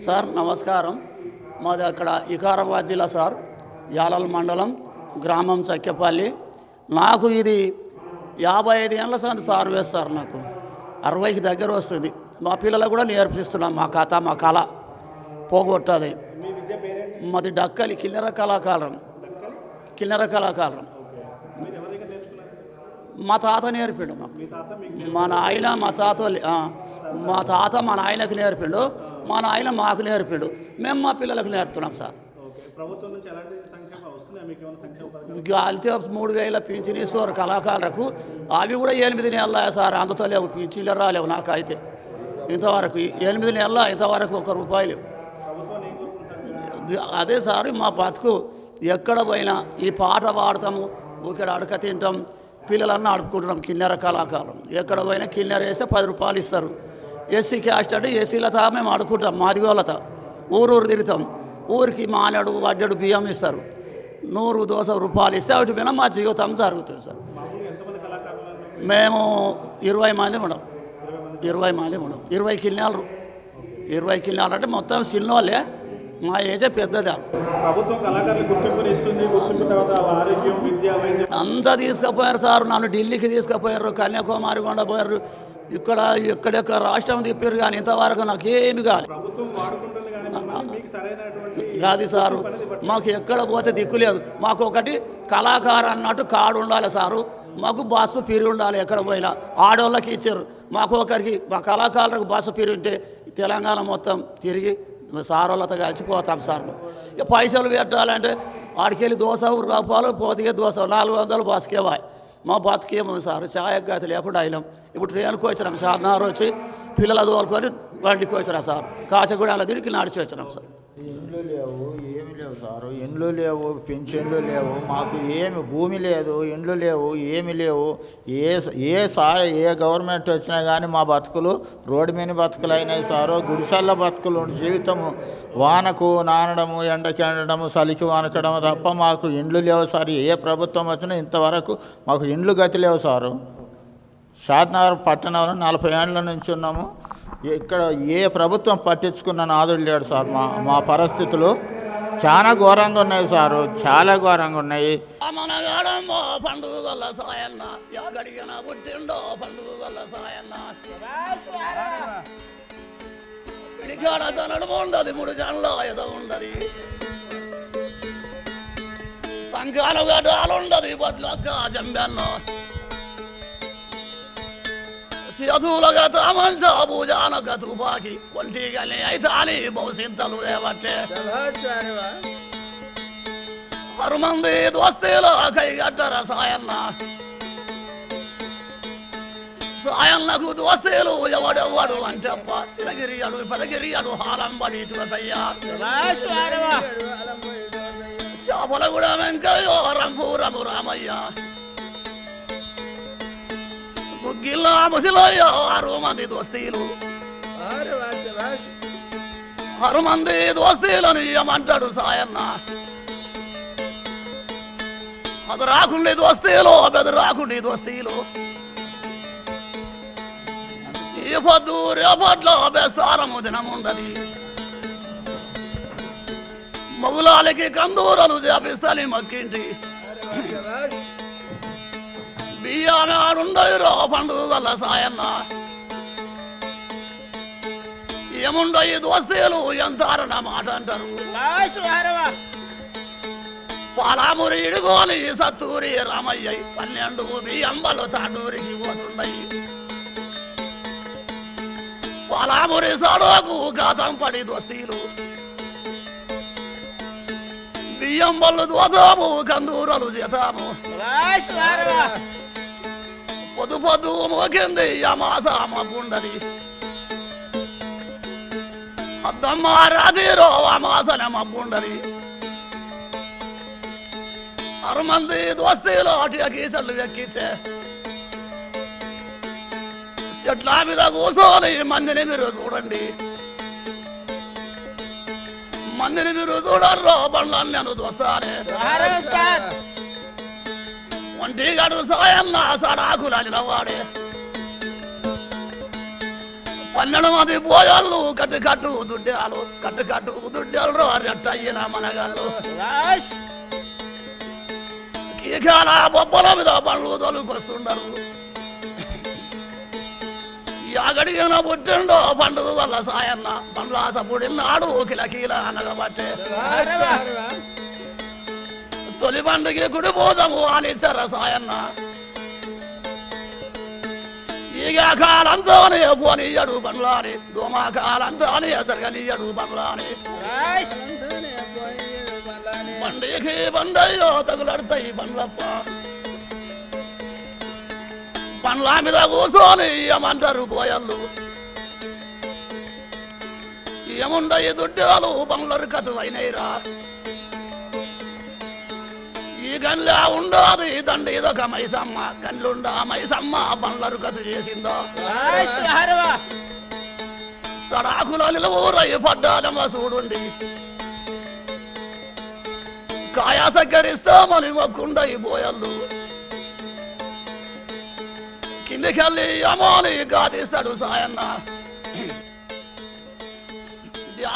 Sir నమస్కారం. మాది అక్కడ వికారాబాద్ జిల్లా సార్, యాలల్ మండలం, గ్రామం చక్కెపల్లి. నాకు ఇది 55 ఏళ్ళ సార్ వేస్తారు. నాకు 60కి దగ్గర వస్తుంది. మా పిల్లలకు కూడా నేర్పిస్తున్నాం. మా కథ మా కళ పోగొట్టది. మాది డక్కలి కిన్నెర కళాకారం. మా తాత నేర్పిండు మాకు. మా నాయన మా నాయనకు నేర్పిండు, మా నాయన మాకు నేర్పిండు. మేము మా పిల్లలకు నేర్పుతున్నాం సార్. గాలితే 3000 పింఛన్ ఇస్తున్నారు కళాకారులకు. అవి కూడా 8 నెలలు సార్, అందుతలేవు, పింఛన్లు రాలేవు. నాకైతే ఇంతవరకు 8 నెలల ఇంతవరకు ₹1 అదే సార్ మా బతుకు. ఎక్కడ పోయినా ఈ పాట పాడతాము, ఇక్కడ అడక తింటాం, పిల్లలన్నా ఆడుకుంటున్నాం. కిన్నెర కళాకారం. ఎక్కడ పోయినా కిన్నెర వేస్తే ₹10 ఇస్తారు. ఎస్సీ క్యాస్ట్ అంటే ఎస్సీలతో మేము ఆడుకుంటాం. మాదిగోళ్ళతో ఊరు తిరుగుతాం. ఊరికి మానేడు వడ్డెడు బియ్యం ఇస్తారు. 100 దోస రూపాయలు ఇస్తే వాటి మీద మా జీవితం జరుగుతుంది సార్. మేము 20 మంది ఉన్నాం. 20 కిల్లాలు. 20 కిల్లాలు అంటే మొత్తం సిన్నోళ్ళే. మా ఏజే పెద్దది. అంతా తీసుకుపోయారు సార్. నన్ను ఢిల్లీకి తీసుకుపోయారు, కన్యాకుమారి కొండ పోయారు, ఇక్కడ ఎక్కడెక్కడ రాష్ట్రం తిప్పారు. కానీ ఇంతవరకు నాకేమి కాదు. కాదు సారు, మాకు ఎక్కడ పోతే దిక్కు లేదు. మాకు ఒకటి కళాకారు అన్నట్టు కార్డు ఉండాలి సారు. మాకు బస్సు పిరి ఉండాలి. ఎక్కడ పోయినా ఆడవాళ్ళకి ఇచ్చారు. మాకు ఒకరికి మా కళాకారులకు బస్సు పిరి ఉంటే తెలంగాణ మొత్తం తిరిగి సార్ వాళ్ళతో కలిసిపోతాం సార్. పైసలు పెట్టాలంటే ఆడికెళ్ళి ₹100 పోతే దోశ 400 బస్కేవాయి. మా బతుకేమో సార్, ఛాయ గతి లేకుండా అయినాం. ఇప్పుడు ట్రైన్కి వచ్చినాం. సాధనారు వచ్చి పిల్లల తోలుకొని బండికి వచ్చినాం సార్. కాచగూడలో తిరిగి నడిచి వచ్చినాం సార్. ఇండ్లు లేవు, ఏమి లేవు సారు. ఇండ్లు లేవు, పింఛన్లు లేవు, మాకు ఏమి భూమి లేదు, ఇండ్లు లేవు, ఏమి లేవు. ఏ గవర్నమెంట్ వచ్చినా కానీ మా బతుకులు రోడ్డు మీద బతుకులు అయినాయి సారు. గుడిసెల్ల బతుకులు జీవితము వానకు నానడము, ఎండకి ఎండడము, చలికి వానకడము తప్ప మాకు ఇండ్లు లేవు సార్. ఏ ప్రభుత్వం వచ్చినా ఇంతవరకు మాకు ఇండ్లు గతి లేవు సారు. షాద్నగర్ పట్టణంలో 40 ఏళ్ళ నుంచి ఉన్నాము. ఇక్కడ ఏ ప్రభుత్వం పట్టించుకున్న నాదుడు లేడు సార్. మా పరిస్థితులు చాలా ఘోరంగా ఉన్నాయి సారు, చాలా ఘోరంగా ఉన్నాయి. సంఘాలు గడాలుండదు బట్లక్క జంబెన్నో సేతులగా తామంచ భూజానక తుపాకి ఒంటిగానే అయితాని బహుసింతలు ఏవట్టే 6 మంది దోస్తీలో కైగట్టర సాయన్నకు దోస్తీలు ఎవడెవ్వడు అంటప్ప శిలగిరి అడు పెదగిరి అడు హాలంబడి ఇటువయ్యా చేపల కూడా వెంకయ్యో రంపూరము రామయ్య గిల్లా ముసిలయ్యో 6 మంది దోస్తీలు 6 మంది దోస్తీలను ఇయ్యమంటాడు సాయన్న. అది రాకుండి దోస్తీలు, బెదరాకుండి దోస్తీలు. ఈ పొద్దు రేపట్లో బెస్తారము దినముండది. మగులాలకి కందూరలు చేపిస్తాని మక్కింటి బియ్యాడుండో పండుగల సాయన్న. ఏముండో ఈ దోస్తీలు ఎంతారన్న మాట అంటారు. పాలామురి ఇడుగోని సత్తూరి రామయ్య 12 బియ్యంబలు తాడూరికి పోతుండయి. పాలామురి సడోకు గాతం పడి దోస్తీలు బియ్యం బళ్ళు దోతాము, కందూరలు చేతాము. పొద్దు మోకింది అమాస మగ్గుండది. అద్దమ్మ రాజీరో అమాసన మగ్గుండది. 6 మంది దోస్తీలు అటు గీసలు ఎక్కించే చెట్ల మీద కూర్చొని మందిని మీరు చూడండి. మందిని మీరు చూడర్రో బండ్లను నేను దోస్తానే. ఒంటిగాడు సాయన్న సడాకులని వాడే 12 మంది పోయాళ్ళు కట్టు దుడ్డాలు కట్టు దుడ్డాలు రెట్టయ్యిన మనగాళ్ళు కీకాల బొబ్బల మీద బండ్లు తొలుకొస్తుండరు యాగడిగిన పుట్టిండో పండుగ వల్ల సాయన్న బండ్లాస పుడినాడు కిలకీల అనగబట్టే తొలి బండికి గుడి పూజము అనిచ్చర సాయన్న ఈగ కాలంతోనే పోనీయడు బండ్లాని దోమ కాలంతోనే జరగనీయడు బండ్లాని బండికి బండయ్యో తగులడతాయి బండ్లప్ప బండ్ల మీద కూర్చొని ఏమంటారు పోయళ్ళు ఏముండయి దుడ్డాలు బండ్లరు కతువైనరా ఈ గన్లా ఉండదు దండి ఇదొక మైసమ్మ గన్లుండా మైసమ్మ బండ్లరు కతు చేసిందో సడాకుల నిలవూరై పడ్డాదమ్మ చూడుండి కాయా సక్కరిస్తామని మొక్కుండయి పోయళ్ళు కిందికెళ్ళి అమోని గాదిస్తాడు సాయన్న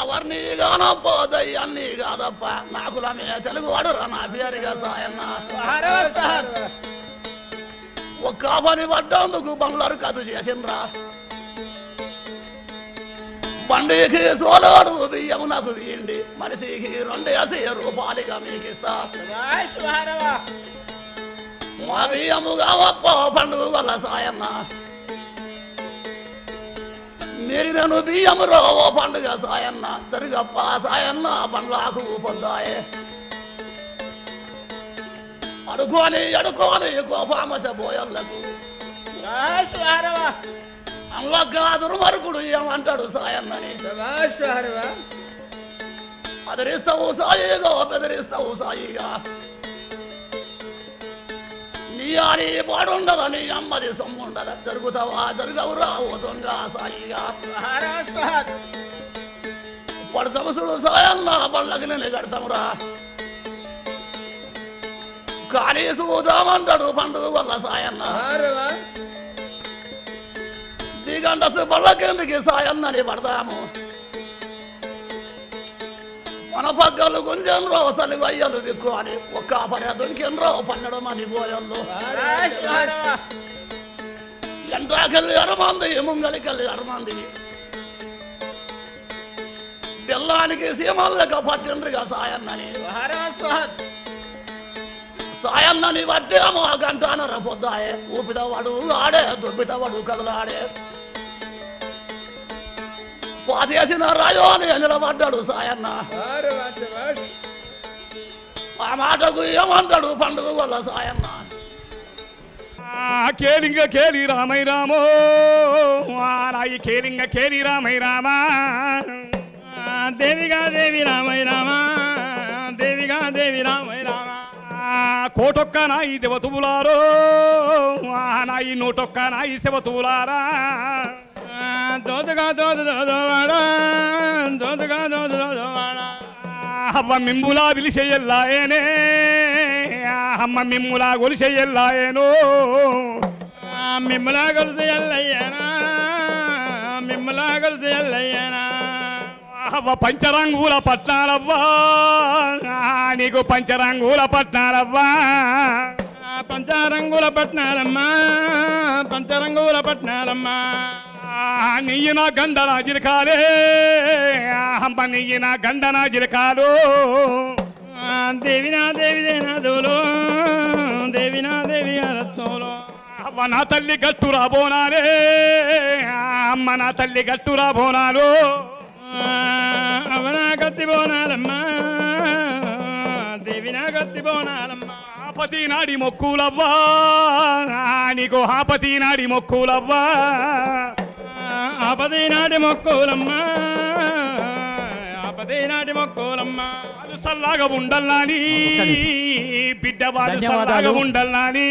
ఎవరిని గానప్ప దయ్యాన్ని కాదప్ప నాకులమే తెలుగువాడు రా నా పేరుగా సాయన్న ఒక్క పని పడ్డందుకు బండ్లరు కథ చేసిండ్రా బండికి సోలాడు బియ్యం నాకు వీయండి మనిషికి 2 రూపాయలుగా మీకు ఇస్తా మా బియ్యము కావప్ప పండుగ వల్ల సాయన్న మీరు నన్ను బియ్యము రోవో పండుగ సాయన్న సరిగప్ప సాయన్న బండ్లాకు పొందాయే అడుకోని కోపామచ బోయళ్ళకు అమ్మక్క దుర్మరుగుడు ఏమంటాడు సాయన్నని అదరిస్తావు సాయిగా బెదిరిస్తావు సాయిగా నీ అని పాడుండదా నీ అమ్మది సొమ్ముండదా జరుగుతావా జరగవురా ఓ దొంగ సాయిగా పడతమసుడు సాయన్న బళ్ళకి నేను కడతామురా కానీ చూద్దామంటాడు పండుగ వల్ల సాయన్న దిగండసు బళ్ళకెందుకు సాయన్నని పడతాము మన పక్కలు కొంచెం రోసలు అయ్యలు విక్కు అని ఒక్క పర్య దొంకినరో 12 మంది పోయళ్ళు ఎంట్రాకెళ్ళి 6 మంది ముంగలికెళ్ళి 6 మంది బెల్లానికి సీమల్లక పట్టిండ్రుగా సాయన్నని సాయన్నని పట్టేమో గంటన్నర పొద్దాయే ఊపితవాడు ఆడే దొబ్బితవాడు కదలాడే పాతేసిన రాజో అని నిలబడ్డాడు సాయన్న ఆ మాటకు ఏమంటాడు పండుగ వల్ల సాయన్న కేలింగ కేలి రామై రామో రాయి కేలింగ కేలి రామై రామా దేవిగా దేవి రామై రామా దేవిగా దేవి రామై రామా కోటొక్క నాయి దేవతులారో నాయి నోటొక్క నాయి శివతులారా జోజగా జోజవాడా జోజగా జోజవాడా అవ్వ మిమ్ములా విలిసేయల్లాయనే అమ్మ మిమ్ములా గొలిసేయల్లాయనో మిమ్మలా గొలిసేయల్లయ్యానా మిమ్మలా గొలిసేయల్లయ్యానా అవ్వ పంచరంగుల పట్నాలవ్వా నీకు పంచరంగుల పట్నాలవ్వా పంచరంగుల పట్నాలమ్మా పంచరంగుల పట్నాలమ్మా నెయ్యిన గండన జిలకాలే అమ్మ నెయ్యిన గండన జిలకాలు దేవినా దేవిదేనాదోలో దేవినా దేవి అదత్తోలో అవ్వ నా తల్లి గట్టు రాబోనాలే అమ్మ నా తల్లి గట్టు రాబోనాలు అవనా గత్తి బోనాలమ్మా దేవినా గత్తి బోనాలమ్మా ఆపతి నాడి మొక్కులవ్వా నీకు ఆపతి నాడి మొక్కులవ్వా ఆపతి నాటి మొక్కులమ్మా ఆపతి నాటి మొక్కులమ్మా వాళ్ళు సల్లాగా ఉండాలని బిడ్డ వాళ్ళు సల్లాగా ఉండాలని